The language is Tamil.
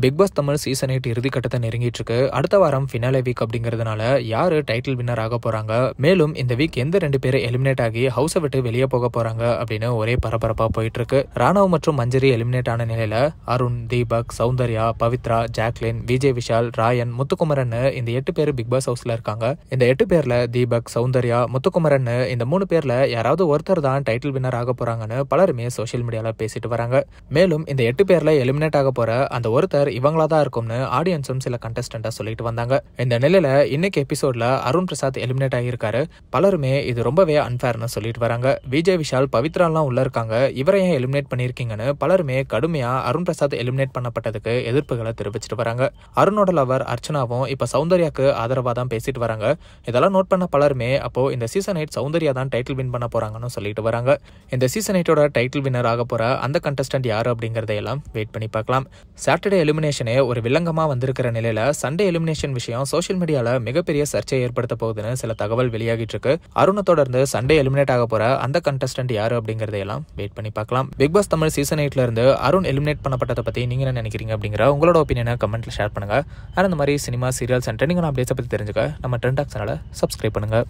பிக் பாஸ் தமிழ் சீசன் 8 இறுதிக்கட்டத்தை நெருங்கிட்டு இருக்கு. அடுத்த வாரம் ஃபினாலே வீக் அப்படிங்கிறதுனால யாரு டைட்டில் வின்னர் ஆக போறாங்க, மேலும் இந்த வீக் எந்த 2 பேர் எலிமினேட் ஆகி ஹவுஸை விட்டு வெளியே போக போறாங்க அப்படின்னு ஒரே பரபரப்பா போயிட்டு இருக்கு. ராணவ் மற்றும் மஞ்சரி எலிமினேட் ஆன நிலையில அருண், தீபக், சௌந்தர்யா, பவித்ரா, ஜாக்லின், விஜய் விஷால், ராயன், முத்துக்குமரன் இந்த 8 பேர் பிக் பாஸ் ஹவுஸ்ல இருக்காங்க. இந்த 8 பேர்ல தீபக், சௌந்தர்யா, முத்துக்குமரன் இந்த 3 பேர்ல யாராவது ஒருத்தர் தான் டைட்டில் வின்னர் ஆக போறாங்கன்னு பலருமே சோசியல் மீடியால பேசிட்டு வராங்க. மேலும் இந்த 8 பேர்ல எலிமினேட் ஆக போற அந்த ஒருத்தர் இவங்களா தான் இருக்கும்னு ஆடியன்ஸும் சில கண்டஸ்டன்டா சொல்லிட்டு வந்தாங்க. இந்த நிலையில இன்னைக்கு எபிசோட்ல அருண் பிரசாத் எலிமினேட் ஆகியிருக்காரு. பலருமே இது ரொம்பவே அன்ஃபேர்னு சொல்லிட்டு வராங்க. விஜய் விஷால், பவித்ராலாம் உள்ள இருக்காங்க, இவரை ஏன் எலிமினேட் பண்ணிருக்கீங்கன்னு பலருமே கடுமையா அருண் பிரசாத் எலிமினேட் பண்ணப்பட்டதுக்கு எதிர்ப்புகளை தெரிவிச்சிட்டு வராங்க. அருணோட லவர் அர்ச்சனாவும் இப்ப சௌந்தர்யாக்கு ஆதரவா தான் பேசிட்டு வராங்க. இதெல்லாம் நோட் பண்ண பலருமே அப்போ இந்த சீசன் 8 சௌந்தர்யா தான் டைட்டில் வின் பண்ண போறாங்கன்னு சொல்லிட்டு வராங்க. இந்த சீசன் 8ஓட டைட்டில் வின்னர் ஆக போற அந்த கண்டஸ்டன்ட் யாரு அப்படிங்கறதையெல்லாம் வெயிட் பண்ணி பார்க்கலாம். சாட்டர்டே எலிமினேஷனே ஒரு வில்லங்கமா வந்திருக்கிற நிலையில சண்டே எலிமினேஷன் விஷயம் சோசியல் மீடியால மிகப்பெரிய சர்ச்சையை ஏற்படுத்த போகுதுன்னு சில தகவல் வெளியாகிட்டு இருக்கு. அருணை தொடர்ந்து சண்டே எலிமினேட் ஆக போற அந்த கண்டஸ்டன்ட் யாரு அப்படிங்கறதையெல்லாம் வெயிட் பண்ணி பார்க்கலாம். பிக் பாஸ் தமிழ் சீசன் 8ல இருந்து அருண் எலிமினேட் பண்ணப்பட்டதை பத்தி நீங்க என்ன நினைக்கிறீங்க அப்படிங்கிற உங்களோட ஒப்பீனியனை கமெண்ட்ல ஷேர் பண்ணுங்க. அந்த மாதிரி சினிமா, சீரியல்ஸ் அண்ட் ட்ரெண்டிங்கான அப்டேட்ஸை பத்தி தெரிஞ்சுக்க நம்ம ட்ரெண்ட் டாக் சேனலை சப்ஸ்கிரைப் பண்ணுங்க.